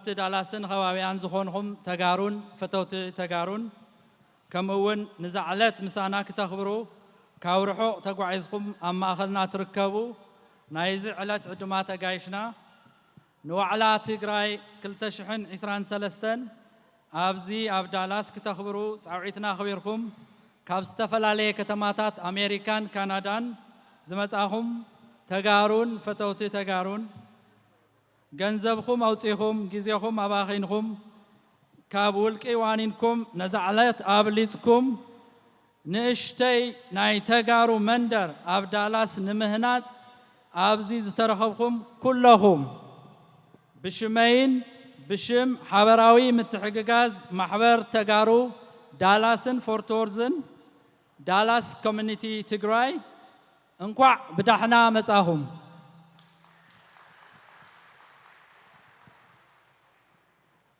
نبت دالاسن خوابيان زخونهم تجارون فتوت تجارون كمون نزعلت مساناك تخبروا كاورحو تقعيزكم أما أخذنا تركبوا نايز علت عدمات جايشنا نوعلا تيغراي كل تشحن عسران سلستن أبزي أبدالاس كتخبروا سعويتنا خبيركم كابستفل عليه كتماتات أمريكان كندان زمساهم تجارون فتوتي تجارون جنزبكم أوصيكم جزيكم أباخينكم كابول كيوانينكم نزعلت أبليسكم نشتي ناي تجارو مندر أبدالاس نمهنات أبزيز ترخبكم كلهم بشمين بشم حبراوي متحققاز محبر تجارو دالاسن فورتورزن دالاس كوميونيتي تيغراي انقع بدحنا مساهم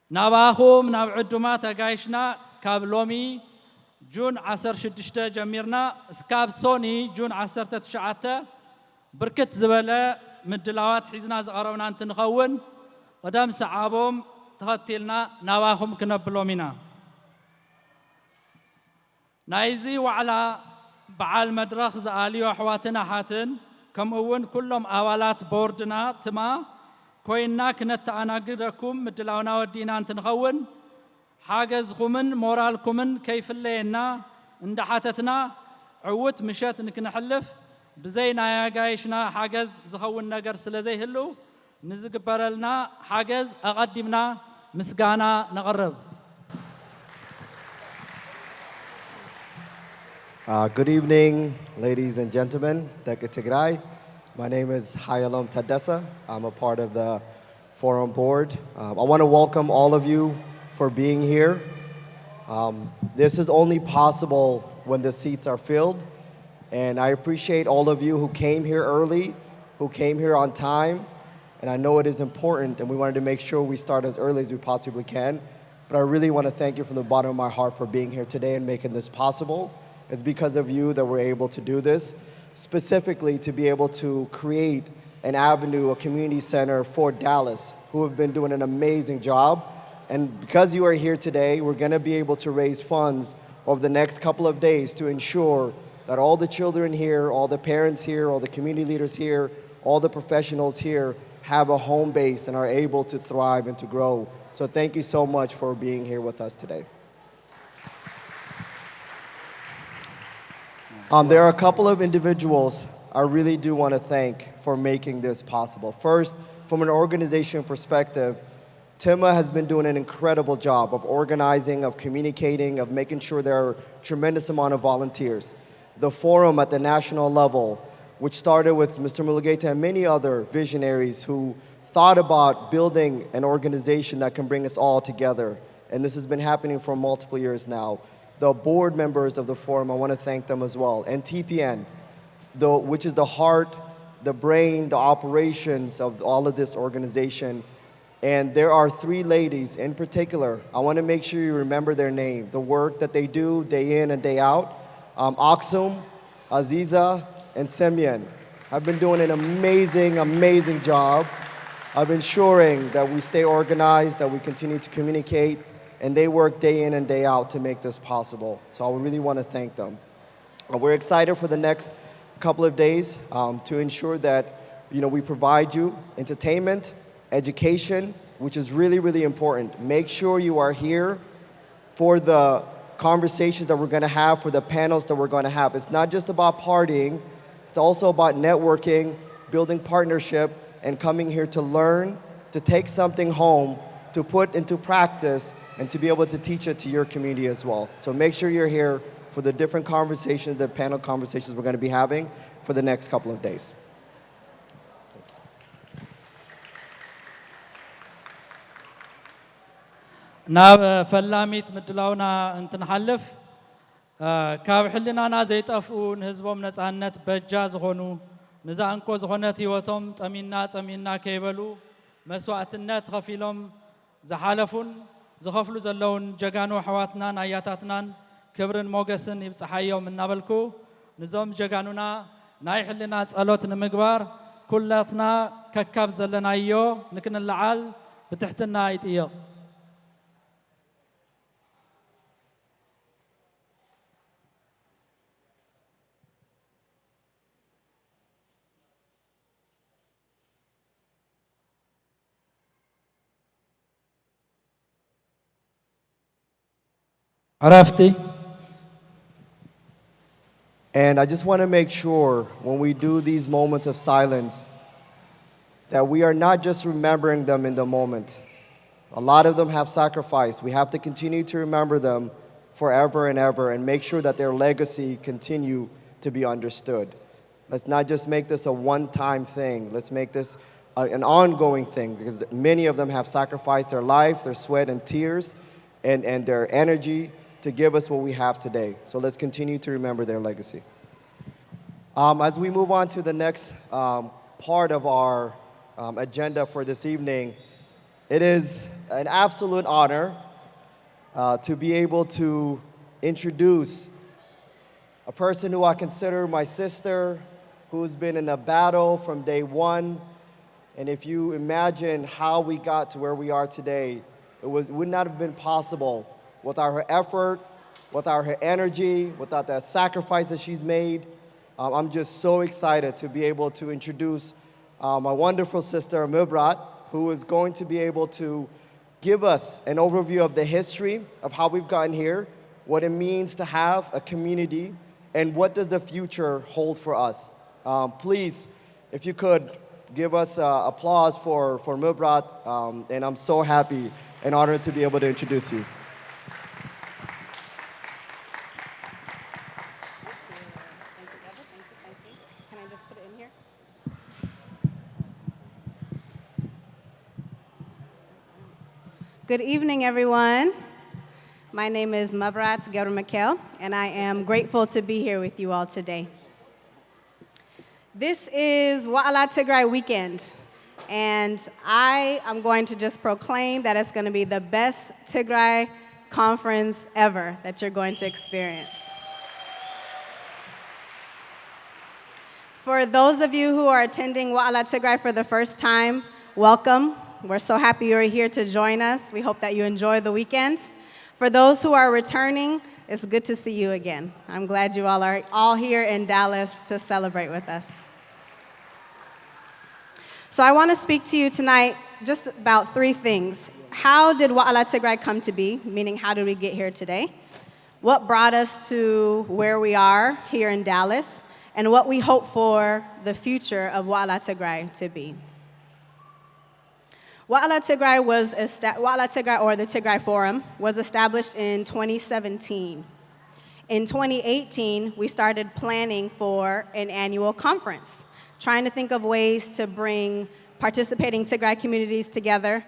ناباخوم نابعدوما تقايشنا كابلومي جون 16 جميرنا سكاب سوني جون 19 بركت زبالة مدلاوات حيزنا زغرونا انتنخون قدام سعابهم تغطيلنا ناباخوم كنبلومينا نايزي وعلى بعال مدرخ زالي وحواتنا حاتن كم اون كلهم اوالات بوردنا تما كوينا كنت اناقدكم مدلاونا ودينا انتنخون حاجزكمن مورالكمن كيف اللينا اندحاتتنا عوت مشات نكنحلف بزينا يا جايشنا حاجز زخون نجر سلازي هلو نزقبرلنا حاجز اقدمنا مسقانا نقرب. Good evening, ladies and gentlemen. Tigray. My name is Hayalom Tadessa. I'm a part of the forum board. I want to welcome all of you for being here. This is only possible when the seats are filled. And I appreciate all of you who came here early, who came here on time. And I know it is important, and we wanted to make sure we start as early as we possibly can. But I really want to thank you from the bottom of my heart for being here today and making this possible. It's because of you that we're able to do this, specifically to be able to create an avenue, a community center for Dallas, who have been doing an amazing job. And because you are here today, we're going to be able to raise funds over the next couple of days to ensure that all the children here, all the parents here, all the community leaders here, all the professionals here have a home base and are able to thrive and to grow. So thank you so much for being here with us today. There are a couple of individuals I really do want to thank for making this possible. First, from an organization perspective, Tima has been doing an incredible job of organizing, of communicating, of making sure there are a tremendous amount of volunteers. The forum at the national level, which started with Mr. Mulugeta and many other visionaries who thought about building an organization that can bring us all together. And this has been happening for multiple years now. The board members of the forum, I want to thank them as well. And TPN, which is the heart, the brain, the operations of all of this organization. And there are three ladies in particular. I want to make sure you remember their name, the work that they do day in and day out. Aksum, Aziza, and Semyon have been doing an amazing, amazing job of ensuring that we stay organized, that we continue to communicate, and they work day in and day out to make this possible. So I really want to thank them. We're excited for the next couple of days to ensure that we provide you entertainment, education, which is really, really important. Make sure you are here for the conversations that we're going to have, for the panels that we're going to have. It's not just about partying. It's also about networking, building partnership, and coming here to learn, to take something home, to put into practice, and to be able to teach it to your community as well. So make sure you're here for the different conversations, the panel conversations we're going to be having for the next couple of days. ناب فلاميت مدلاونا انت نحلف كاب حلنا زيت أفون هزبهم نزعنت بجاز غنو نزعنكو زغنت يوتهم تأمينا كيبلو مسوعة النت غفيلهم زحالفون زخفلو زلون جاقانو حواتنا ناياتاتنا كبرن موغسن يبصحيو من نابلكو نزوم جاقانونا نايح لنا سألوت نمقبار كلاتنا ككاب زلنا يو نكن اللعال ብትሕትና ይጥየቕ عرفتي And I just want to make sure when we do these moments of silence that we are not just remembering them in the moment. A lot of them have sacrificed. We have to continue to remember them forever and ever and make sure that their legacy continue to be understood. Let's not just make this a one-time thing. Let's make this an ongoing thing because many of them have sacrificed their life, their sweat and tears, and their energy to give us what we have today. So let's continue to remember their legacy. As we move on to the next part of our agenda for this evening, it is an absolute honor to be able to introduce a person who I consider my sister, who's been in a battle from day one. And if you imagine how we got to where we are today, it would not have been possible without her effort, without her energy, without the sacrifice that she's made. I'm just so excited to be able to introduce my wonderful sister, Mebraht, who is going to be able to give us an overview of the history of how we've gotten here, what it means to have a community, and what does the future hold for us. Please, if you could, give us applause for Mebraht, and I'm so happy and honored to be able to introduce you. Good evening, everyone. My name is Mebraht GebreMichael, and I am grateful to be here with you all today. This is Wa'ala Tigray weekend, and I am going to just proclaim that it's going to be the best Tigray conference ever that you're going to experience. For those of you who are attending Wa'ala Tigray for the first time, welcome. We're so happy you're here to join us. We hope that you enjoy the weekend. For those who are returning, it's good to see you again. I'm glad you all are here in Dallas to celebrate with us. So I want to speak to you tonight just about three things. How did Wa'ala Tigray come to be? Meaning, how did we get here today? What brought us to where we are here in Dallas? And what we hope for the future of Wa'ala Tigray to be. Wa'ala Tigray or the Tigray Forum was established in 2017. In 2018, we started planning for an annual conference, trying to think of ways to bring participating Tigray communities together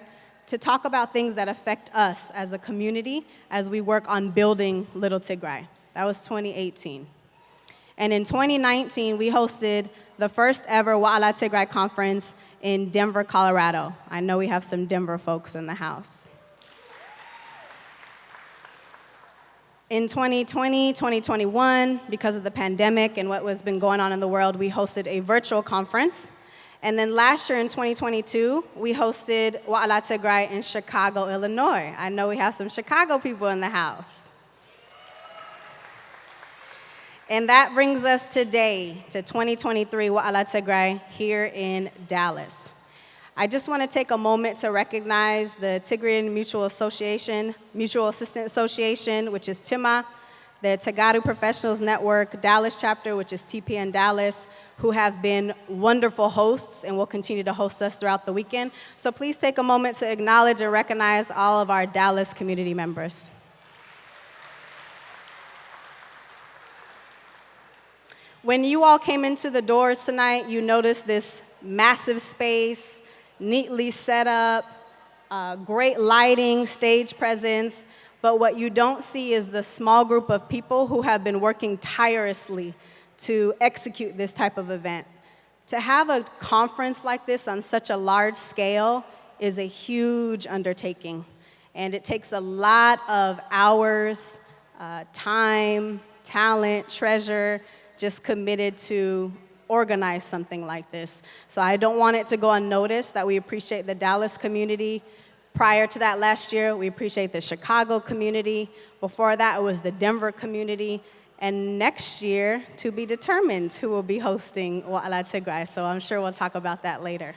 to talk about things that affect us as a community as we work on building Little Tigray. That was 2018. And in 2019, we hosted the first ever Wa'ala Tigray conference in Denver, Colorado. I know we have some Denver folks in the house. In 2020, 2021, because of the pandemic and what was been going on in the world, we hosted a virtual conference. And then last year in 2022, we hosted Wa'ala Tigray in Chicago, Illinois. I know we have some Chicago people in the house. And that brings us today to 2023 Wa'ala Tigray here in Dallas. I just want to take a moment to recognize the Tigrayan Mutual Assistance Association, which is TIMA, the Tegaru Professionals Network Dallas chapter, which is TPN Dallas, who have been wonderful hosts and will continue to host us throughout the weekend. So please take a moment to acknowledge and recognize all of our Dallas community members. When you all came into the doors tonight, you noticed this massive space, neatly set up, great lighting, stage presence, but what you don't see is the small group of people who have been working tirelessly to execute this type of event. To have a conference like this on such a large scale is a huge undertaking, and it takes a lot of hours, time, talent, treasure, just committed to organize something like this. So I don't want it to go unnoticed that we appreciate the Dallas community Prior to that last year, we appreciate the Chicago community. Before that, it was the Denver community. And next year, to be determined who will be hosting Wa'ala Tigray. So I'm sure we'll talk about that later.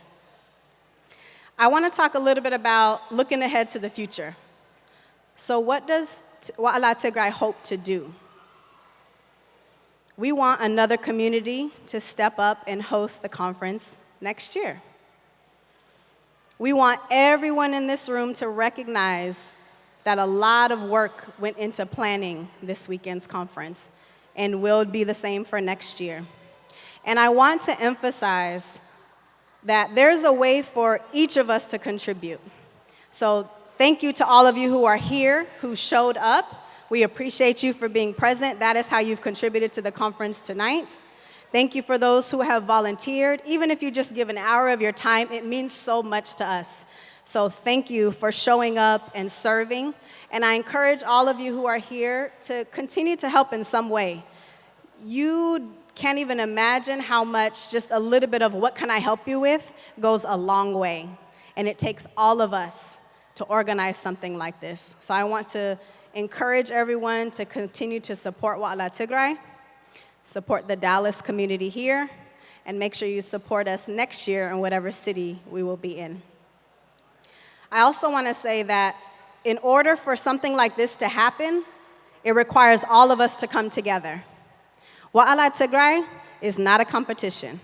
I want to talk a little bit about looking ahead to the future. So what does Wa'ala Tigray hope to do? We want another community to step up and host the conference next year. We want everyone in this room to recognize that a lot of work went into planning this weekend's conference and will be the same for next year. And I want to emphasize that there's a way for each of us to contribute. So thank you to all of you who are here, who showed up. We appreciate you for being present. That is how you've contributed to the conference tonight. Thank you for those who have volunteered. Even if you just give an hour of your time, it means so much to us. So thank you for showing up and serving. And I encourage all of you who are here to continue to help in some way. You can't even imagine how much just a little bit of what can I help you with goes a long way. And it takes all of us to organize something like this. So I want to encourage everyone to continue to support Wa'ala Tigray, support the Dallas community here, and make sure you support us next year in whatever city we will be in. I also want to say that in order for something like this to happen, it requires all of us to come together. Wa'ala Tigray is not a competition.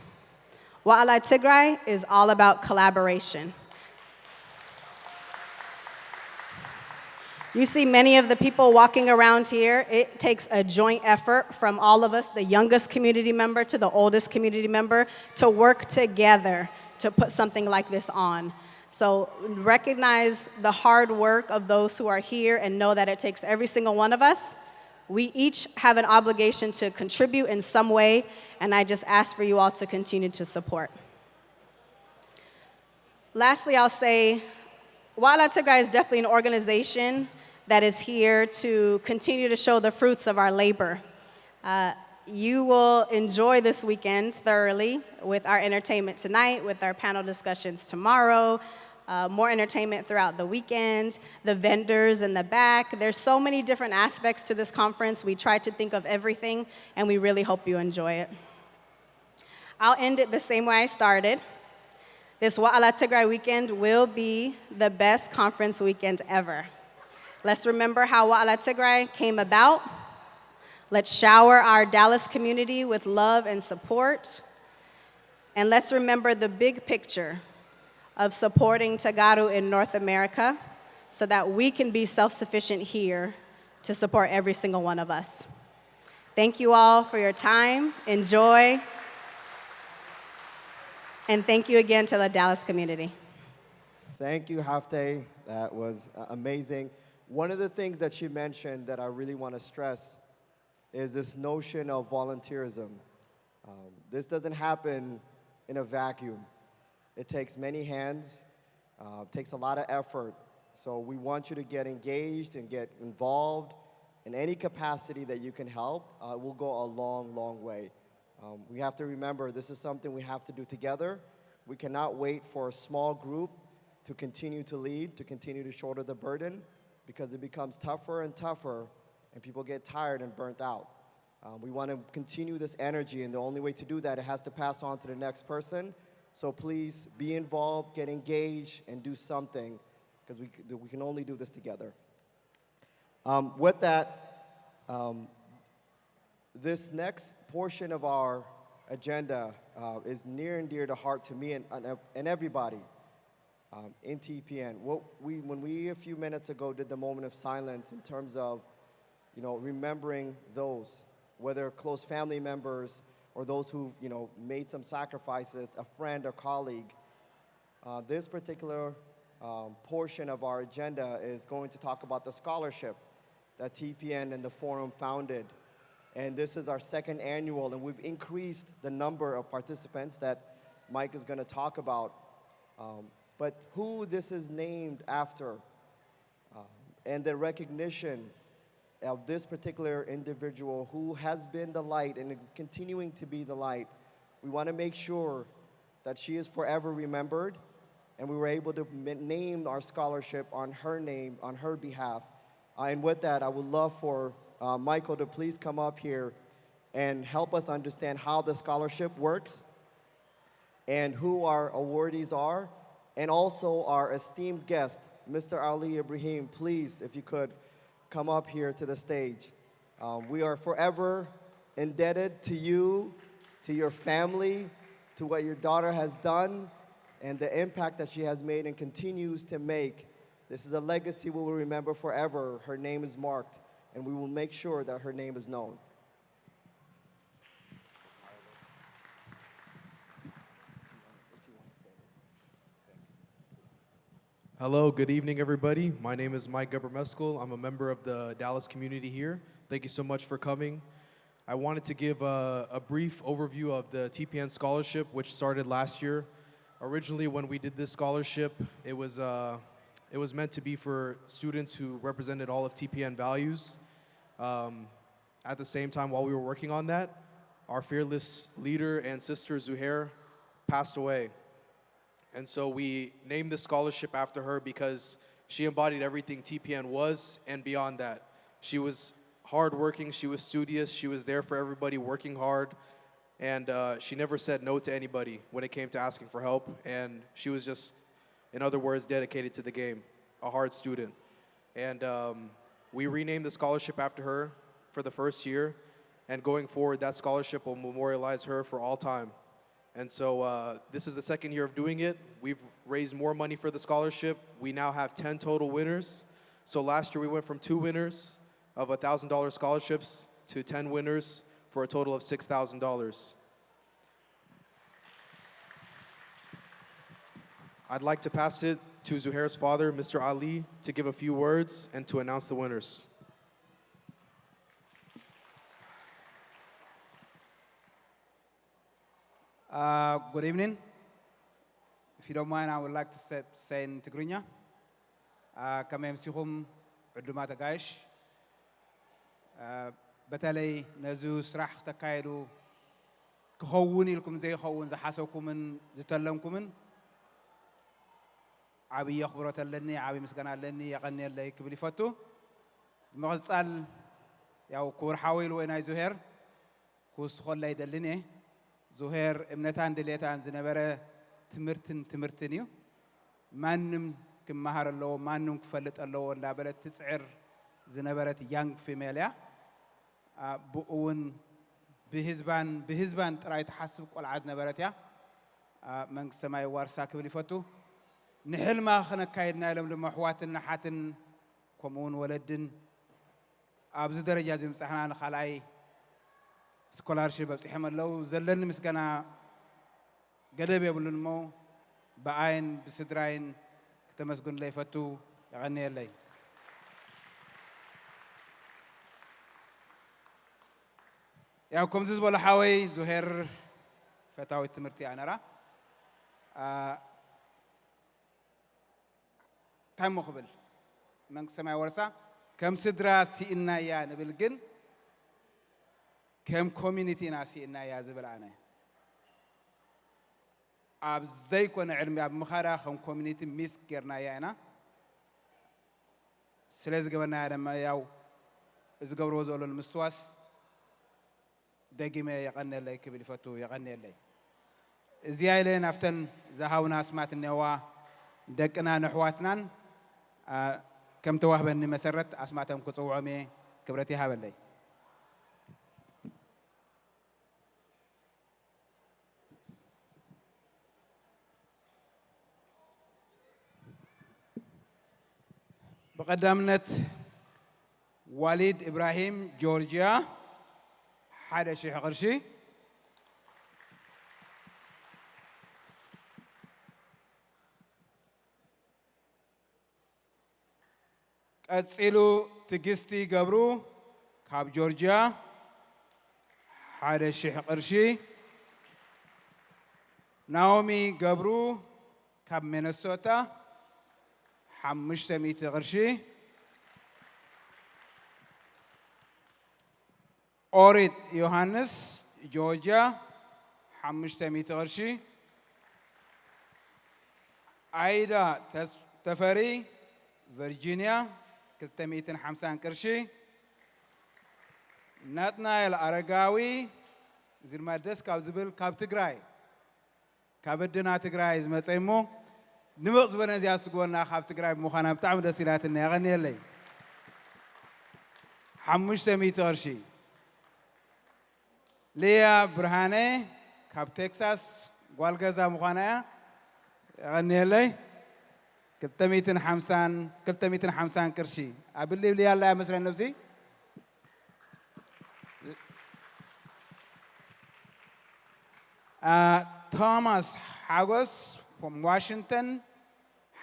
Wa'ala Tigray is all about collaboration. You see many of the people walking around here. It takes a joint effort from all of us, the youngest community member to the oldest community member, to work together to put something like this on. So recognize the hard work of those who are here and know that it takes every single one of us. We each have an obligation to contribute in some way, and I just ask for you all to continue to support. Lastly, I'll say Wa'ala Tigray is definitely an organization that is here to continue to show the fruits of our labor. You will enjoy this weekend thoroughly with our entertainment tonight, with our panel discussions tomorrow, more entertainment throughout the weekend, the vendors in the back. There's so many different aspects to this conference. We try to think of everything, and we really hope you enjoy it. I'll end it the same way I started. This Wa'ala Tigray weekend will be the best conference weekend ever. Let's remember how Wa'ala Tigray came about. Let's shower our Dallas community with love and support. And let's remember the big picture of supporting Tegaru in North America so that we can be self-sufficient here to support every single one of us. Thank you all for your time. Enjoy. And thank you again to the Dallas community. Thank you, Hafte. That was amazing. One of the things that she mentioned that I really want to stress is this notion of volunteerism. This doesn't happen in a vacuum. It takes many hands, takes a lot of effort. So we want you to get engaged and get involved in any capacity that you can help. Will go a long, long way. We have to remember this is something we have to do together. We cannot wait for a small group to continue to lead, to continue to shoulder the burden, because it becomes tougher and tougher, and people get tired and burnt out. We want to continue this energy, and the only way to do that, it has to pass on to the next person. So please be involved, get engaged, and do something, because we can only do this together. With that, this next portion of our agenda is near and dear to heart to me and everybody in TPN. When we a few minutes ago did the moment of silence in terms of, remembering those, whether close family members or those who, made some sacrifices, a friend or colleague, this particular portion of our agenda is going to talk about the scholarship that TPN and the forum founded. And this is our second annual, and we've increased the number of participants that Mike is going to talk about. But who this is named after, and the recognition of this particular individual who has been the light and is continuing to be the light, we want to make sure that she is forever remembered and we were able to name our scholarship on her name, on her behalf. And with that, I would love for Michael to please come up here and help us understand how the scholarship works and who our awardees are, and also our esteemed guest, Mr. Ali Ibrahim. Please, if you could, come up here to the stage. We are forever indebted to you, to your family, to what your daughter has done, and the impact that she has made and continues to make. This is a legacy we will remember forever. Her name is marked, and we will make sure that her name is known. Hello, good evening, everybody. My name is GebreMichael. I'm a member of the Dallas community here. Thank you so much for coming. I wanted to give a brief overview of the TPN scholarship, which started last year. Originally, when we did this scholarship, it was meant to be for students who represented all of TPN values. At the same time, while we were working on that, our fearless leader and sister, Zuher, passed away. And so we named the scholarship after her because she embodied everything TPN was and beyond that. She was hardworking, she was studious, she was there for everybody, working hard, and she never said no to anybody when it came to asking for help. And she was just, in other words, dedicated to the game, a hard student. And we renamed the scholarship after her for the first year, and going forward, that scholarship will memorialize her for all time. And so this is the second year of doing it. We've raised more money for the scholarship. We now have 10 total winners. So last year we went from 2 winners of $1,000 scholarships to 10 winners for a total of $6,000. I'd like to pass it to Zuhair's father, Mr. Ali, to give a few words and to announce the winners. Good evening. If you don't mind, I would like to say in Tigrinya. Kamem sikhum uduma tagaish. Batalay nazu srah takaidu khawun ilkum zay khawun zahasukum ztallamkum. Abi yakhbarat lani abi misgana lani yaqani lay kibli fatu. Maghsal yaw kur hawil wa ina Zuher kus khallay dalini. Zuher እምነታን ድሌታን ዝነበረ ትምርትን እዩ ማንም ክመሃር ኣለዎ ማንም ክፈልጥ ኣለዎ እንዳበለት ትጽዕር ዝነበረት ያንግ ፊሜልያ ብኡውን ብህዝባን ጥራይ ተሓስብ ቆልዓት ነበረት ያ መንግስት ሰማይ ዋርሳ ክብል ይፈቱ ንሕልማ ክነካይድና ኢሎም ድማ ኣሕዋትን ናሓትን ከምኡውን ወለድን ኣብዚ ደረጃ ዝምፅሕና ንኻልኣይ scholarship በጽሕም ኣለው ዘለኒ ምስጋና ገደብ የብሉን ሞ በአይን ብስድራይን ከተመስጉን ላይ ፈቱ ያገኘለይ ያው ከምዚ ዝበለ ሓወይ ዙሄር ፈታዊ ትምህርቲ ኣነራ ታም መኽብል መንግስት ሰማይ ወርሳ ከም ስድራ ሲእና ያ ንብል ግን كم community ناسي إننا يا زبلانة أبزاي كون علمي أب مخارا خم community ميس كرنا يا أنا سلز جبنا يا ما ياو إذا جبروا زول المستواس دقي ما يغني اللي كبير فتو يغني اللي زيايلة نفتن زهاونا سمعت النوا دقنا نحواتنا كم توهبني مسرت أسمعتهم كصوعمي كبرتي هابلي بقدمنت والد إبراهيم جورجيا حدا شيخ قرشي أتسألو تجستي قبرو كاب جورجيا حدا شيخ قرشي ناومي قبرو كاب مينيسوتا حمش سميت غرشي أوريد يوهانس جورجيا حمش سميت غرشي አይዳ ተፈሪ ቨርጂኒያ 250 ቅርሺ ናትናኤል አረጋዊ እዚ ድማ ደስ ካብ ዝብል ካብ ትግራይ ካብ ዕድና ትግራይ ዝመፀ እሞ ንብቕ ዝበለ እዚኣ ስጎና ካብ ትግራይ ብምዃና ብጣዕሚ ደስ ኢላትኒ የቐኒየለይ 500 ቅርሺ ልያ ብርሃነ ካብ ቴክሳስ ጓል ገዛ ምዃና እያ የቐኒየለይ 250 ቅርሺ ኣብልብ ልያ ኣላ መስለን ነብሲ Thomas Hagos from Washington,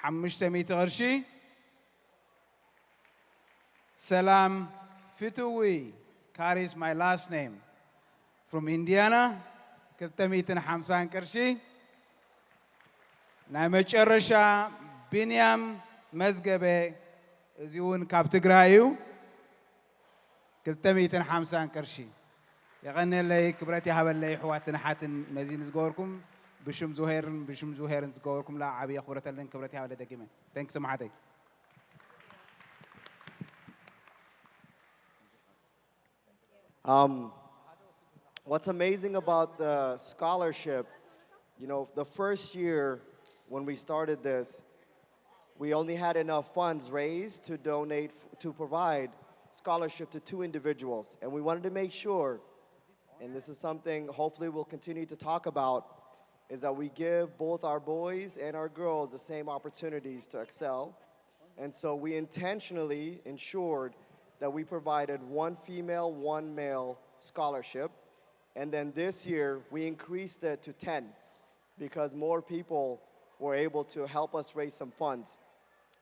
500 ቅርሺ Salam Fitoui carries my last name from Indiana, 250 ቅርሺ ናይ መጨረሻ ቢንያም መዝገበ እዚውን ካብ ትግራይ እዩ 250 ቅርሺ يغني كبرتي هبلي حواتنا حاتن نزين زغوركم بشم زهير زغوركم لا عبي خبرت لنا كبرتي هبلي دقيمه ثانكس سمحتي What's amazing about the scholarship, you know, the first year when we started this, we only had enough funds raised to donate to provide scholarship to 2 individuals, and we wanted to make sure, and this is something hopefully we'll continue to talk about, is that we give both our boys and our girls the same opportunities to excel. And so we intentionally ensured that we provided 1 female, 1 male scholarship. And then this year we increased it to 10 because more people were able to help us raise some funds.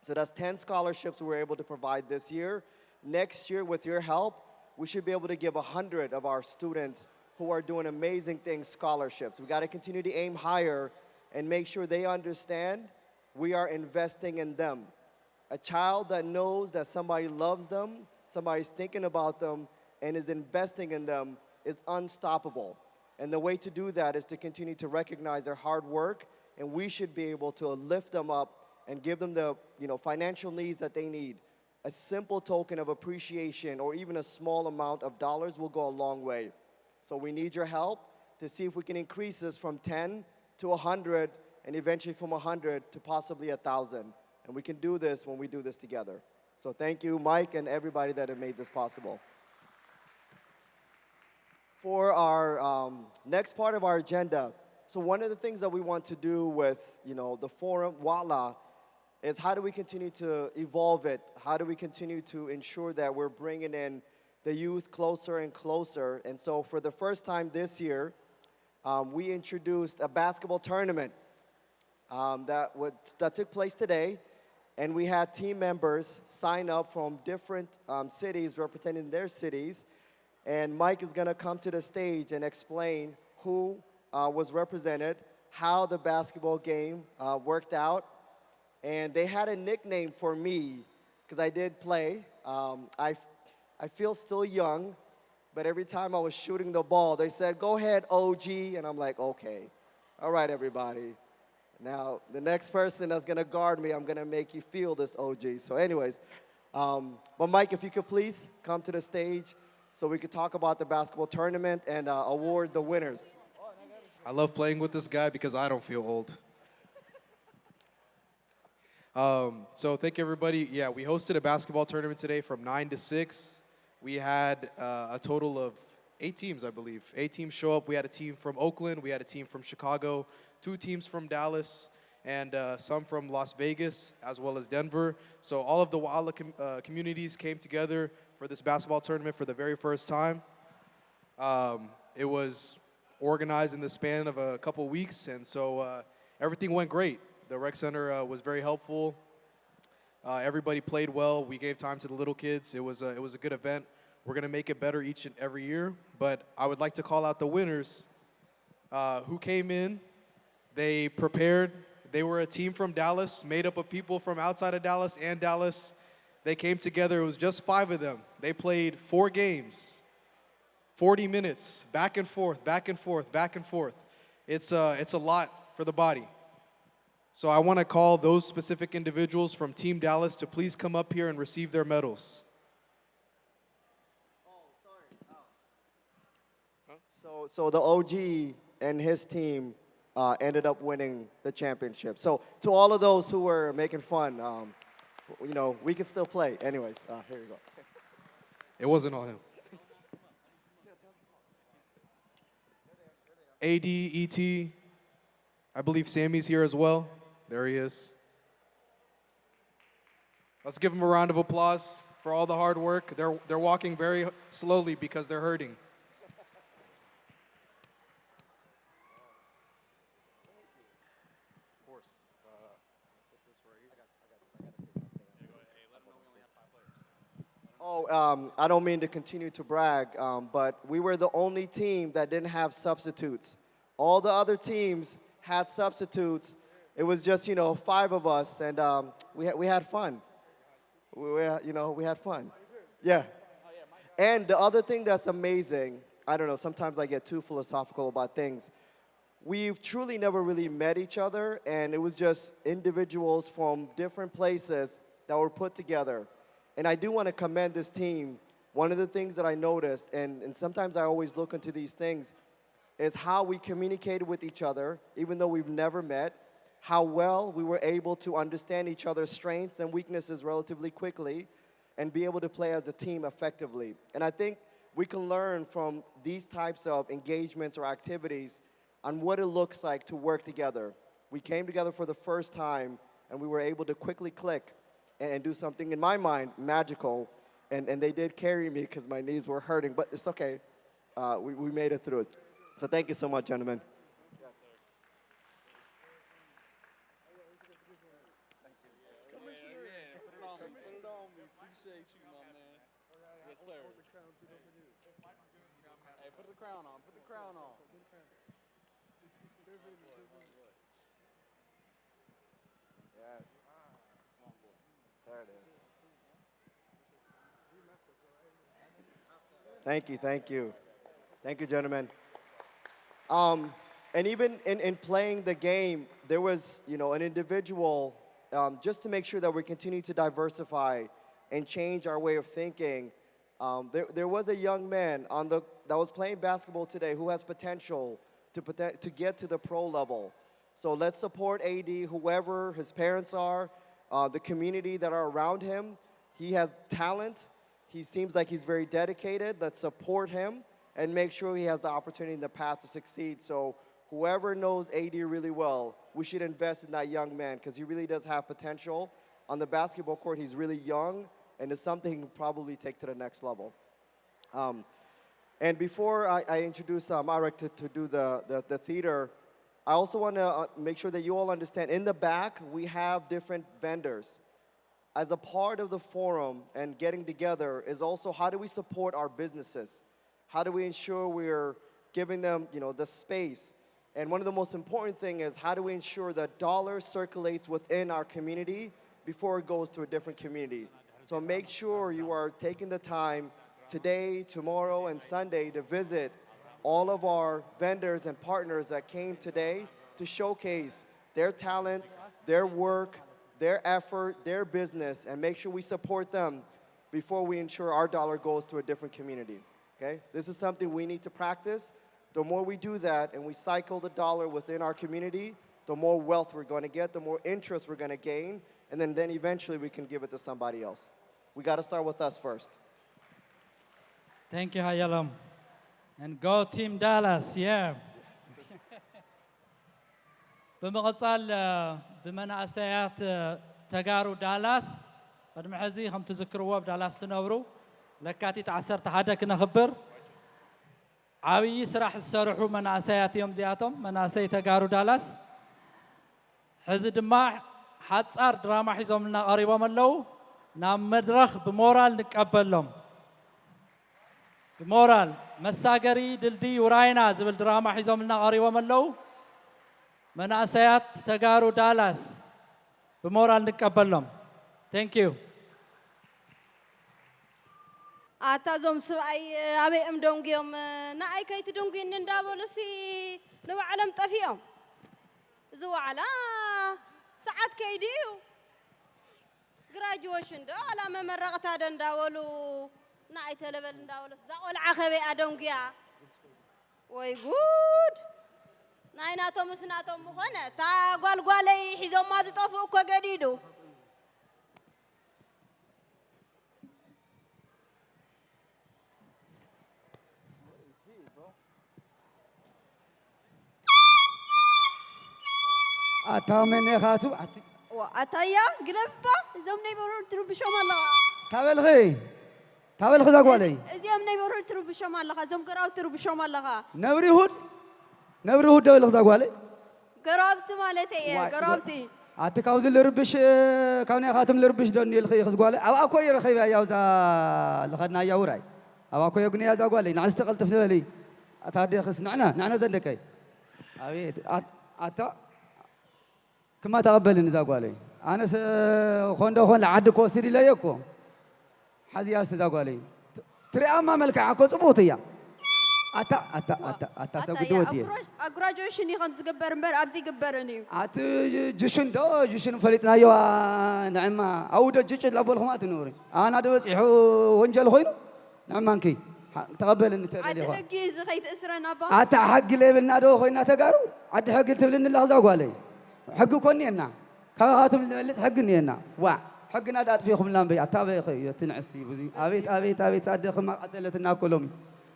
So that's 10 scholarships we were able to provide this year. Next year, with your help, we should be able to give 100 of our students who are doing amazing things scholarships. We got to continue to aim higher and make sure they understand we are investing in them. A child that knows that somebody loves them, somebody's thinking about them, and is investing in them is unstoppable. And the way to do that is to continue to recognize their hard work, and we should be able to lift them up and give them the financial needs that they need. A simple token of appreciation or even a small amount of dollars will go a long way. So we need your help to see if we can increase this from 10 to 100 and eventually from 100 to possibly 1,000. And we can do this when we do this together. So thank you, Mike, and everybody that have made this possible. For our next part of our agenda, so one of the things that we want to do with the forum, Wala, is how do we continue to evolve it? How do we continue to ensure that we're bringing in the youth closer and closer? And so for the first time this year, we introduced a basketball tournament that took place today. And we had team members sign up from different cities representing their cities. And Mike is going to come to the stage and explain who was represented, how the basketball game worked out. And they had a nickname for me because I did play. I feel still young, but every time I was shooting the ball, they said, "Go ahead, OG," and I'm like, "Okay, all right, everybody. Now the next person that's gonna guard me, I'm gonna make you feel this OG." So, anyways, but Mike, if you could please come to the stage so we could talk about the basketball tournament and award the winners. I love playing with this guy because I don't feel old. So thank you, everybody. Yeah, we hosted a basketball tournament today from 9 to 6. We had a total of 8 teams, I believe. 8 teams show up. We had a team from Oakland. We had a team from Chicago, 2 teams from Dallas, and some from Las Vegas, as well as Denver. So all of the Wala communities came together for this basketball tournament for the very first time. It was organized in the span of a couple weeks, and so everything went great. The rec center was very helpful. Everybody played well. We gave time to the little kids. It was a good event. We're going to make it better each and every year. But I would like to call out the winners who came in. They prepared. They were a team from Dallas, made up of people from outside of Dallas and Dallas. They came together. It was just 5 of them. They played 4 games, 40 minutes, back and forth, back and forth, back and forth. It's a lot for the body. So I want to call those specific individuals from Team Dallas to please come up here and receive their medals. So the OG and his team ended up winning the championship. So to all of those who were making fun, you know, we can still play. Anyways, here you go. It wasn't all him. AD, ET, I believe Sammy's here as well. There he is. Let's give him a round of applause for all the hard work. They're walking very slowly because they're hurting. I don't mean to continue to brag, but we were the only team that didn't have substitutes. All the other teams had substitutes. It was just, you know, 5 of us, and we had fun. We had fun. Yeah. And the other thing that's amazing, I don't know, sometimes I get too philosophical about things. We've truly never really met each other, and it was just individuals from different places that were put together. And I do want to commend this team. One of the things that I noticed, and sometimes I always look into these things, is how we communicated with each other, even though we've never met, how well we were able to understand each other's strengths and weaknesses relatively quickly and be able to play as a team effectively. And I think we can learn from these types of engagements or activities on what it looks like to work together. We came together for the first time, and we were able to quickly click and do something, in my mind, magical. And they did carry me because my knees were hurting, but it's okay. We made it through it. So thank you so much, gentlemen. Put the crown on. Put the crown on. Yes. There it is. Thank you, thank you. Thank you, gentlemen. And even in playing the game, there was, you know, an individual, just to make sure that we continue to diversify and change our way of thinking. There was a young man that was playing basketball today who has potential to get to the pro level. So let's support AD, whoever his parents are, the community that are around him. He has talent. He seems like he's very dedicated. Let's support him and make sure he has the opportunity and the path to succeed. So whoever knows AD really well, we should invest in that young man because he really does have potential. On the basketball court, he's really young, and it's something he can probably take to the next level. And before I introduce Marek to do the theater, I also want to make sure that you all understand, in the back, we have different vendors. As a part of the forum and getting together is also how do we support our businesses? How do we ensure we're giving them, you know, the space? And one of the most important things is how do we ensure that dollar circulates within our community before it goes to a different community? So make sure you are taking the time today, tomorrow, and Sunday to visit all of our vendors and partners that came today to showcase their talent, their work, their effort, their business, and make sure we support them before we ensure our dollar goes to a different community, okay? This is something we need to practice. The more we do that and we cycle the dollar within our community, the more wealth we're going to get, the more interest we're going to gain, and then eventually we can give it to somebody else. We got to start with us first. Thank you, Hayalam. And go Team Dallas, yeah. بمقصال بمناسيات تجارو دالاس قدم حزي هم تذكروا بدالاس تنوروا لكاتي تعسرت حدا كنا خبر عاوي سراح السرحوا مناسيات يوم زياتهم مناسي تجارو دالاس حزد ما حتصار دراما حيزهم لنا قريبا ملو نام مدرخ بمورال نقبل لهم بمورال مساقري دلدي وراينا زبل دراما حيزهم لنا قريبا ملو مناسيات تجارو دالاس بمورال نقبل لهم. Thank you. أتازم سبعي أبي أم دونجيوم نأي كيت دونجين ندابو لسي نو علم طفيهم زو على سرعات كيديو graduation ده على ما مرقت هذا نداولو نعيت لبل نداولو زاول عخبي أدونجيا ويقول نايناتهم مسناتهم مخنا تا قال لي حزام ما تطفوا كجديدو أتامن خاتو وأتايا قرفبا زمني بقول تروح بشوم الله تابل خذ أقوالي زمني بقول تروح بشوم الله زم قراو تروح بشوم الله نوري هود تابل خذ أقوالي قرابت مالتي قرابتي أتكاوز اللي ربش كوني خاتم اللي ربش دوني الخي خذ أقوالي أو أكو يرخي يا وزا لخدنا يا وراي أو أكو يقني يا زقوالي نعست قلت في ذلي أتادي خس نعنا زندكي أبيت أتا كما تقبل نزاقوالي أنا خون لعد كوسيري لا يكو حزي أستزاقوالي ترى أما ملك عكو صبوتيا أتا سقدودي graduation يخان تقبر مبر أبزي قبرني جشن فلتنا يوا نعم أود جيش لابو الخمات نوري أنا دوس يحو ونجل خوينو نعم مانكي تقبل إن تقبل عاد حقي زخيت إسرنا با أتا حق ليبل نادو خوينا تجارو عاد حق تبلن الله زاقوالي حق كوني هنا كاتم اللي حقني هنا وا حقنا دات فيكم لامبي أتابع خي تنعستي بزي أبيت صدق ما قتلتنا كلهم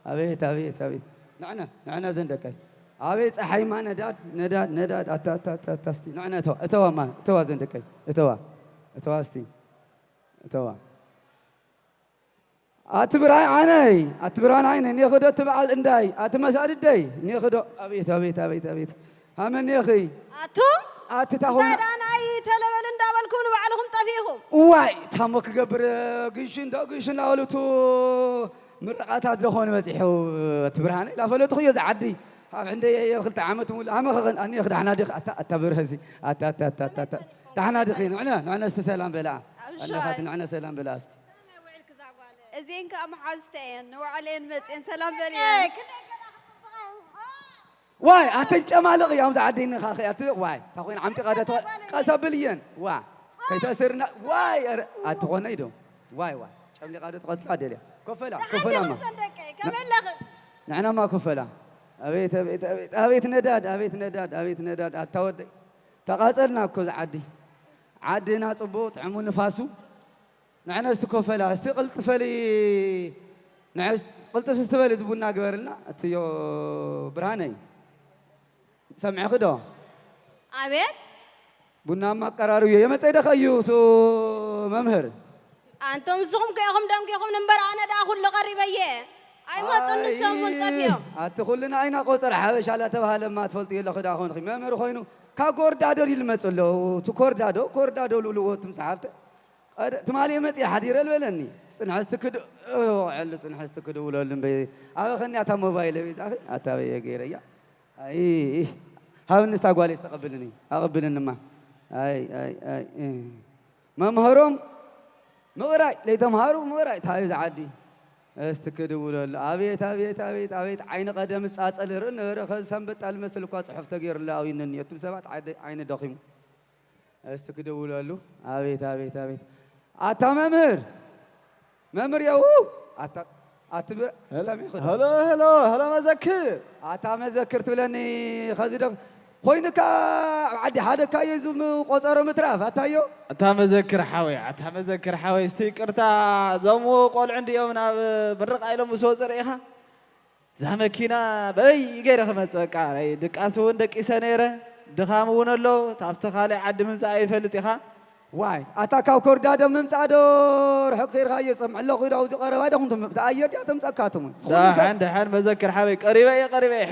أبيت نعنا زندك أبيت أحي ما نداد تستي نعنا توا زندك توا استي توا أتبران عيني نيخدو تبع الإنداي أتمساد الداي نيخدو أبيت همن يخي أتتاهم أنا أي تلبل ندابلكم وبعلهم طفيهم واي تامك قبر قيشن لا ولتو مرقات هادرخون مسيحو تبرهاني لا فلتو يزعدي عندي يخلت عامة ولا هم أني أخذ حنادق أتبر هذي حنادقين نعنا استسلام بلا أنا خاطر نعنا سلام بلا است زين كم حاجتين وعلين متين سلام بليان واي أتجمع يوم زعدين خاخي واي تقولين عم تقعد قصبليا واي كي تأسرنا واي أتقولنا يدو واي شامل قاعدة تقتل لي كفلا ما كمل لغ نحن ما كفلا أبيت نداد أتودي تقاتلنا كوز عدينا صبوت عمون نفاسو نحن استكفلا استقلت فلي نعس قلت فستفلي زبوننا قبرنا أتيو برهاني سمع خدو أبيت بنا ما قرارو يا متى دخيو سو ممهر أنتم زوم كيهم دم كيهم نمبر أنا داخل لقريبية أي ما تنسون منتفيهم أتقولنا أين قصر حاوش على تبها لما تفلتي يلا خدا خون خي ممهر خوينو كاغور دادو يلمصلو تكور دادو لولو تمسحفت تمالي متي حدير البلني استنحستكد عل استنحستكد ولولن بي أبا خني أتا موبايل بيت أتا بي غيريا أي هاون نستقبل يستقبلني أقبلن ما أي ممهرهم مغراي ليتم هارو مغراي تايز عادي استكدوا ولا أبيت عين قدم تسأل رن رخص سنبت المثل قاص حفت غير لا وينني يتم سبات عين دخيم استكدوا ولا له أبيت أتا ممر يا هو أتبر هلا مذكر أتا مذكر تبلني خزيدك خوينك عدي هذا كايزم قصر متراف أتايو أتا مذكر حوي استيكرتا زمو قول عندي يومنا برق عيلم وسوزر إيها زمكينا بي غير خمس بقى دك أسون دك إسانيرة دخامون الله تفتخالي عد من ساي فلتيها واي أتاكاو كوردادو ممسادور حق خير هاي سمع الله خير أو تقرب هذا كنتم تأيد يا تم تكاتم صح عنده حال مذكر حوي قريبة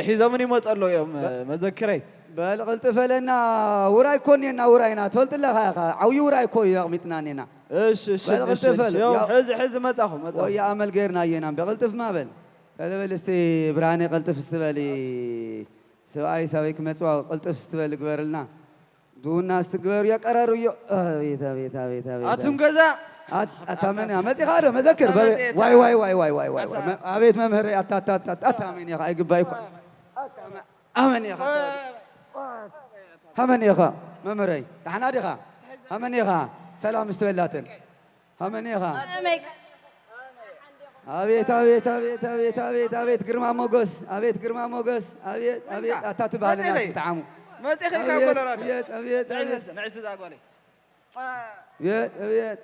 حزمني ما له يوم مذكري بل قلت فلنا وراي كونينا وراينا تقولت له عوي وراي كوي متنانينا ايش يوم حز ما تاخذ ويا امل غيرنا ينام بقلت في ما بل تلبل استي براني قلت في استبلي سواي سويك متوا قلت في استبلي قبرلنا دونا استقبر يا قرارو يا بيت اتم غزا اتامن امزي خارو مذكر واي ابيت ممهر اتامن يا اي قبايكم امن يا همنيخا ممري دحنا ديخا همنيخا سلام استبلاتن همنيخا أبيت أبيت أبيت أبيت أبيت أبيت قرما موجس أبيت قرما موجس أبيت أبيت أتات بالنا تعامو ما تخي كابولورا أبيت أبيت نعيس نعيس زاقولي أبيت أبيت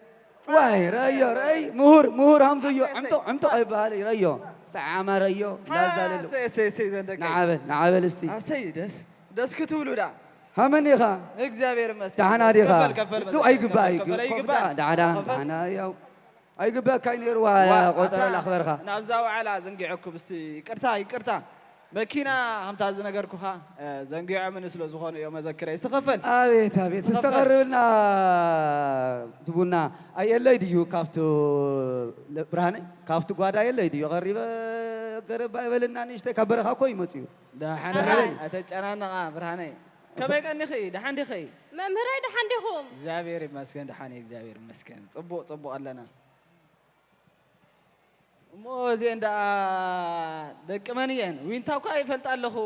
واي ريو ري مهور همزيو عمتو أي بالي ريو سعامة ريو لا زال سي زندك نعابل استي سيدس دس كتولو دا همنيخا እግዚአብሔር ይመስገን دحنا ديخا كفل دو أي قباي دحنا يو أي قباي كاين يروى قصر الأخبار نابزاو على زنقعكم بس يقرتا مكينة هم تاز نجاركوها زنقع من سلو زخون يوم أذكر يستخفل أبيت استقررنا تبونا أي اللي ديو كافتو برهاني كافتو قادا اللي ديو غريبة قرب بايبلنا نيشته كبرها كوي متيو ده حنا أتجانا برهاني كم يكن خي ده حندي خي ممهري ده حنديهم እግዚአብሔር ይመስገን دحاني እግዚአብሔር ይመስገን ጽቦ አለና موزي عند دكمانيين وين تاوكا يفلتالله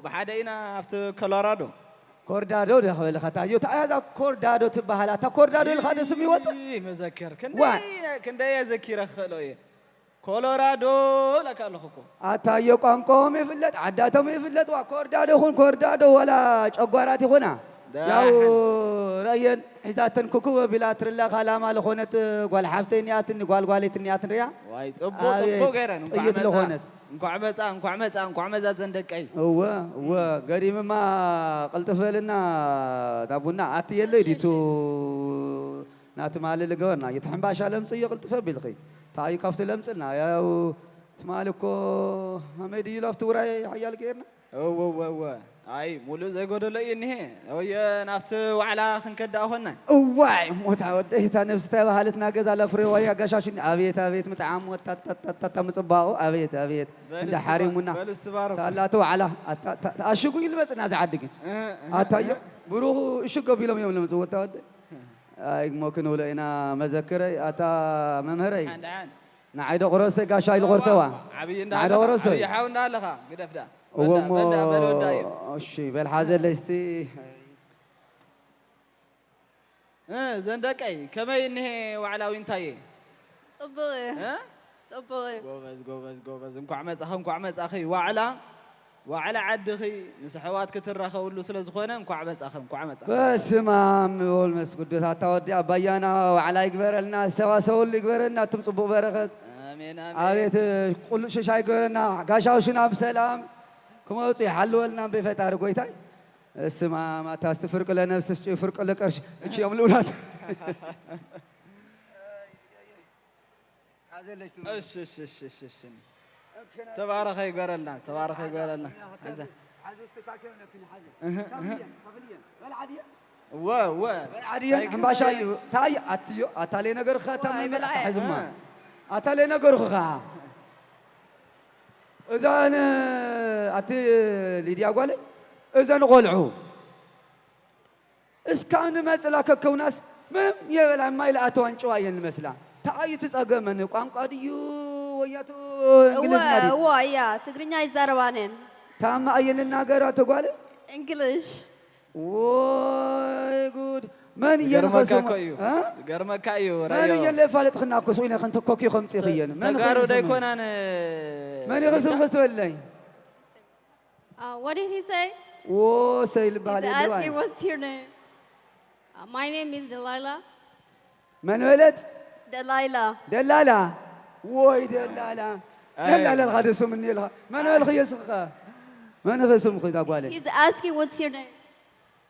بحدينا في كولورادو كوردادو ده هو اللي خطايو تايا كوردادو تبهلا تا كوردادو الخاد اسمي وات مذكر كندي ذكيره خلوي كولورادو لك لخكو اتايو قانقوم يفلت عداتهم يفلت وا كوردادو ولا ጨጓራት ይሆና ያው راين اذا تنككو بلا ترلا خلاما لخونت قال حفتينياتن ጓልጓሌትንያትን ሪያ واي صبو غيرن ጥይት ለሆነት እንኳ ዓመፃ ዘንደቀይ እወ ገሪምማ ቀልጥፈልና ዳቡና አትየለ ዲቱ ናት ማለል ገወርና የተሐምባሻ ለምጽ ይቅልጥፈ ቢልኺ ታይ ካፍት ለምጽና ያው ትማልኮ ሐመድ ይላፍት ወራይ حيال ገርና እወ አይ ሙሉ ዘጎደለ ይንሄ ወይ ናፍት ዋዕላ ክንከዳ ሆነ እዋይ ሞታ ወደህታ ነፍስ ተባሃለትና ገዛ ለፍሬ ወይ አጋሻሽን አቤት መጣም ወጣጣጣ ምጽባው አቤት እንደ ሐሪሙና ሳላቱ ዋዕላ አሽጉ ይልበጽና ዘዓድግ አታየ ብሩህ እሽጎ ቢሎም የም ለምጽ ወጣ ወደ አይ ሞክኑ ለና መዘከረ አታ መምህረይ ናይዶ ቆረሰ ጋሻ ይልቆርሰዋ ናይዶ ቆረሰ ይሐውና ለኻ ግደፍዳ ومو شي بالحاجه لستي زندقي كما ينهي وعلاوي انتاي صبغي صبغي ጎበዝ እንኳ ዓመፅ አኺ ዋዕላ ዓድኺ ምስ ሕዋት ክትራኸብሉ ስለ ዝኾነ እንኳ ዓመፅ በስማም ወልመስ ቅዱስ አታወዲ አባያና ዋዕላ ይግበረልና ሰዋሰውል ይግበረና ትምጽቡ በረከት አሜን አቤት ቁል ሸሻይ ይግበረና ጋሻውሽና በሰላም كموت يحلولنا بفتار قويتاي اسمع ما تستفرق لنفسك فرق لقرش ايش يعملونات اش تبارك يقرلنا حزست تاكل لكن حزن قبليا والعاديه والعاديه حمباشاي تاي اتيو اتالي نغر ختم حزما اتالي نغر خا إذا أنا أتي ليديا قالي إذا نقولعو إذا كان مثلا كوناس ما يبلا ما يلا أتوان شوية المثلا تأيي تتأجر من قام قاديو وياتو إنجليزي يا تقرينيا يزاروانين تام أيل الناقرة تقولي إنجليش واي جود من ينخسم غرمكايو من يلي فالت خنا كسوينا خنت كوكي خمسي خيان من غارو دايكون انا من يخسم خسولي what did he say سيل بالي he's asking what's your name my name is Delilah من ولد دلالة وي دلالة الغادس مني لها من الخيسخه من خسم خذا قالي he's asking what's your name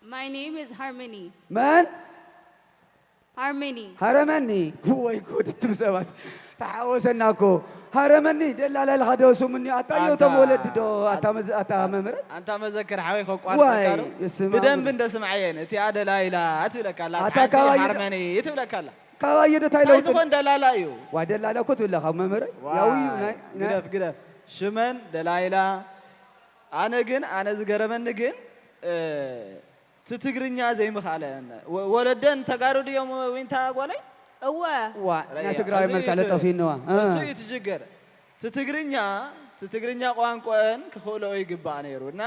my name is Harmony من هرمني هو يقول التمسوات تحاوسناكو هرمني دلال الغدوس مني اتايو تمولد دو اتا ممر انت مذكر حويك قوار بدم بند سمعين تي ادلايلا اتلكالا هرمني يتبلكالا كوايد تايلو تكون دلالا يو ودلالا كنت ولا ممر ياوي قدف شمن دلايلا انا زغرمن ግን ትትግርኛ ዘይምኻለ ወለደን ተጋሩ ዲዮም ወይንታ ጓላይ ዋ ና ትግራይ መልካ ለጠፊነዋ እሱ ይትጅገር ትትግርኛ ቋንቋን ክኸሎ ይግባ ነይሩና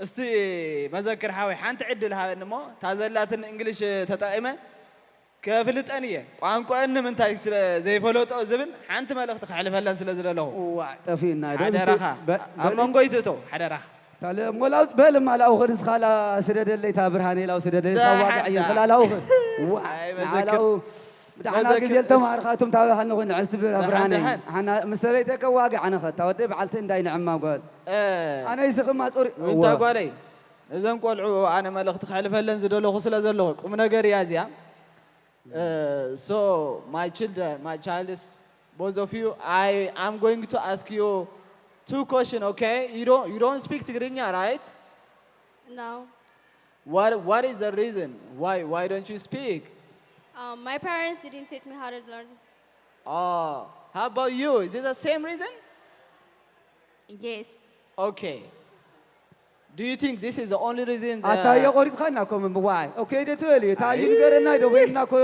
استي مذكر حاوي حانت عدل هاي نمو تازلات الانجليش تطعمه كفلت انيه قانقو ان من تاي زي فلوطو زبن حانت ملخت خحلفلن سلازللو وا طفينا حدرخا امنغويتو حدرخا تال مولاوت بل ما لاو خنس خالا سددلي تا برهاني لاو سددلي سواقع خلالاو وا علاو بدعنا قلت تمارخاتم تابعنا وين عست برهاني احنا مسبيتك واقع انا خدت ودي بعلت انداي نعما قال انا يسخ ما صوري وانت قالي اذن قلعو انا ملخت خحلفلن زدلو سلازلو قم نغير يازيا so my children, my child is both of you. I am going to ask you 2 questions, okay? You don't speak Tigrinya, right? No. What is the reason? Why don't you speak? My parents didn't teach me how to learn. Oh, how about you? Is it the same reason? Yes. Okay. Do you think this is the only reason? أتايا قريت خلنا كم بواعي. أوكي ده تولي. تايين غيرنا ده وين ناكو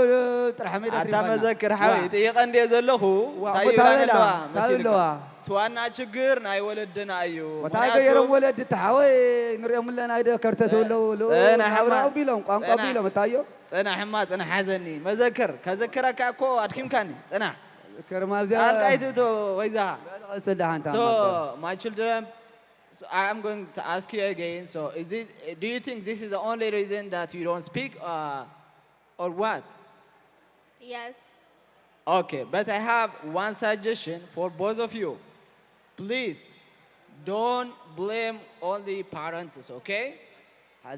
ترحمي ده تريفنا. أتا مذكر حوي. تيجان ده زلهو. تايلا. توانا شجر ناي ولدنا أيو. وتايجا يرم ولد تحوي نريم لنا إذا كرتة لو. أنا حمرا بيلهم قام بيلهم تايو. أنا حماس أنا حزني. مذكر كذكرك أكو أتكلم كاني. أنا. كرما زي. أنت تو ويزها. So my children. So I'm going to ask you again. So, do you think this is the only reason that you don't speak, or what? Yes. Okay, but I have one suggestion for both of you. Please, don't blame all the parents, okay?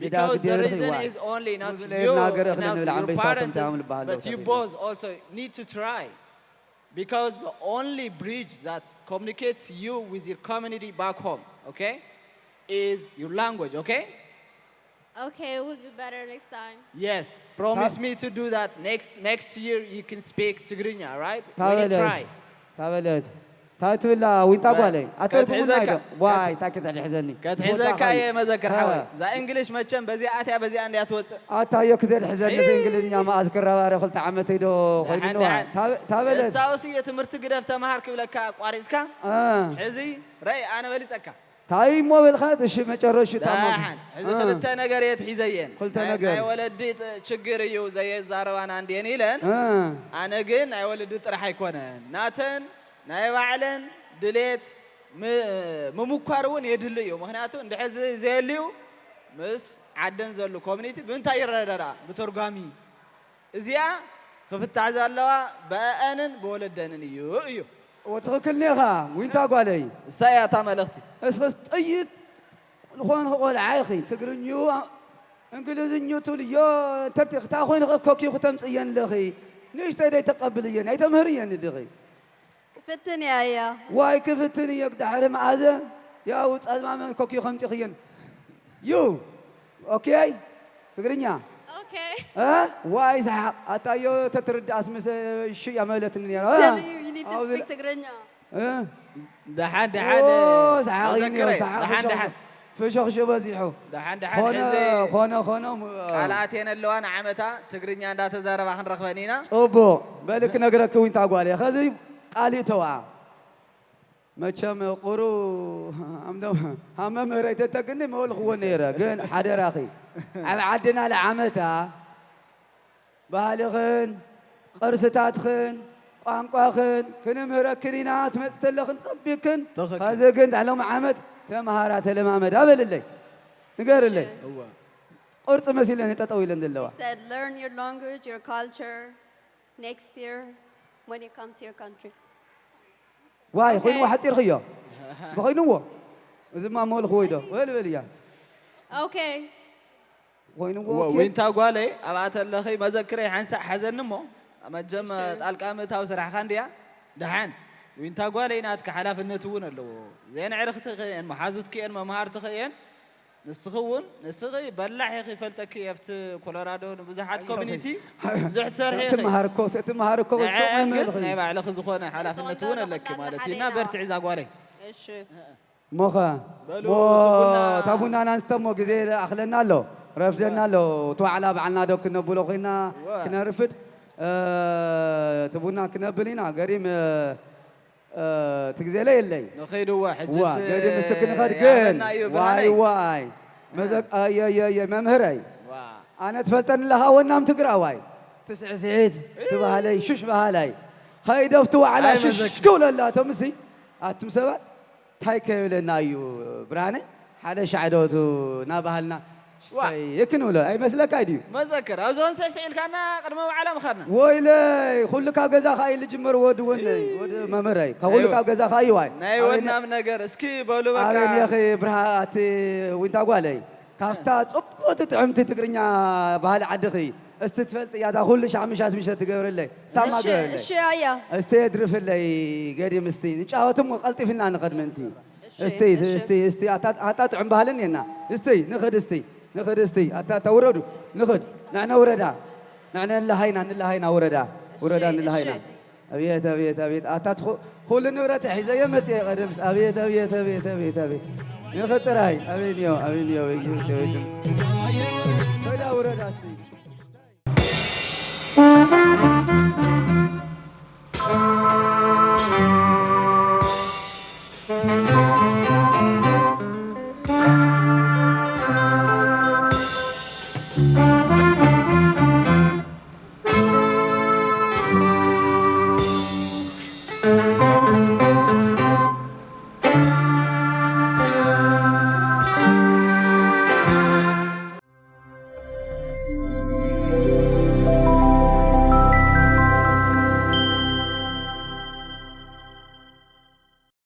Because the reason is only not you, not your parents, but you both also need to try. Because the only bridge that communicates you with your community back home, okay, is your language, okay? Okay, we'll do better next time. Yes, promise me to do that. Next year you can speak Tigrinya, right? When you try. تابلت تاتولا وين تقولي أتركوا واي تاكد على حزني كتحزك أي مذكر حوي ذا إنجليش ما تشم بزي أتى بزي عندي أتوت أتايو كذا حزني في إنجليزيا ما أذكر رأي قلت عمتي دو خليني تابلت استوصية تمرت قرفت ما هركب لك قارئسك حزي رأي أنا بليسك تاي مو بالخات الشيء ما جرش تمام إذا قلت أنا قريت حزين قلت أنا قريت ولدي شجريو زي الزاروان عندي نيلن أنا جن ولدي راح يكون ناتن ناي وعلن دليت ممكرون يدليو مهناتو اندحز زيليو مس عدن زلو كوميونيتي بنتا يردرا بترغامي ازيا خفت عزالوا بانن بولدنن يو وتخكلنيها وين تاقالي سايا تاملختي اسخس طيت الخون قول عايخي تقرنيو انجليزنيو توليو ترتي ختا خوين كوكي ختمصيان لخي ليش تاي تقبلين اي تمهرين دغي كفتني يا واي كفتني يقدح معازه يا وتصمم كوكي خمتي خين يو اوكي تقرنيا اوكي ها واي زعق اتايو تترد اسمس شي عملتني ها you need to speak تقرنيا ها دحان زعقيني فشخ شو بزيحو دحان خونا قالاتين اللي انا عمتا تقرنيا اندا تزارب اخن رخبنينا صبو بالك نغرك وين تاغوالي خذي قالي توا ما تشم قرو هم مريت تقني مول خو نيره كن حدا راخي عدنا لعمتا بالغن قرستاتخن قانقاخن كن مركرينا تمثلخن صبيكن هذا كنت على معمد تمهارات لمامد ابل لي نقر لي هو قرص مثلا تطويل ندلوا said learn your language your culture next year when you come to your country واي خوين واحد تصير خيا بخينوه إذا ما مول خويده ولا okay خوينوه وين تاقوالي أبعت اللخي مذكري حنسا حزن نمو أما جمع القامة تاوسرح خانديا دحان وين تاقوالي ناتك حلاف النتون اللو زين عرخت خيان محازوت كيان ممهارت خيان نسخي بلح يا أخي فلتك يفت كولورادو بزحات كوميونيتي بزحت سرحي تمهاركو شو ما على خزخونا حلاف النتون لك مالتي نا برتعز أقوالي إيش مخا تابونا نستمو جزيل أخلنا له رفدنا له توعلا بعنا دو كنا بلوغينا كنا رفد تبونا كنا بلينا قريم تجزيلي اللي نخيدو واحد قريم السكن خارجين واي مزق يا ممهري أنا تفلتن لها ونام تقراواي تسع سعيد تبهالي شوش بهالي خايدفتوا على شش قول لا تمسي أتمسبت تايكي لنا يو براني حدا شعدوتو نابهالنا يكنوا له أي مسلك أيديو ما ذكر أوزون سعيد كنا قدموا على مخرنا ويلي خلك أجازا خاي اللي جمر ود ممري خلك أجازا خاي واي ناي ودنا من نجار اسكي بقولوا بقى أبين يا أخي برهات وين تقولي كافتا أب تطعمت تقرنيا بهالعدخي استتفلت يا دا كل شيء عم شاس مش تقبر لي سما قبر لي الشاية استدرف لي قدي مستي نشاوتم قلتي فينا نقدمنتي استي أتا تعم بهالني هنا استي نخد استي أتا توردو نخد نحن وردا نحن اللي هينا وردا اللي هينا أبيت أتا كل نورة حزة يمتي قدم أبيت نخد تراي أبينيو هذا وردا استي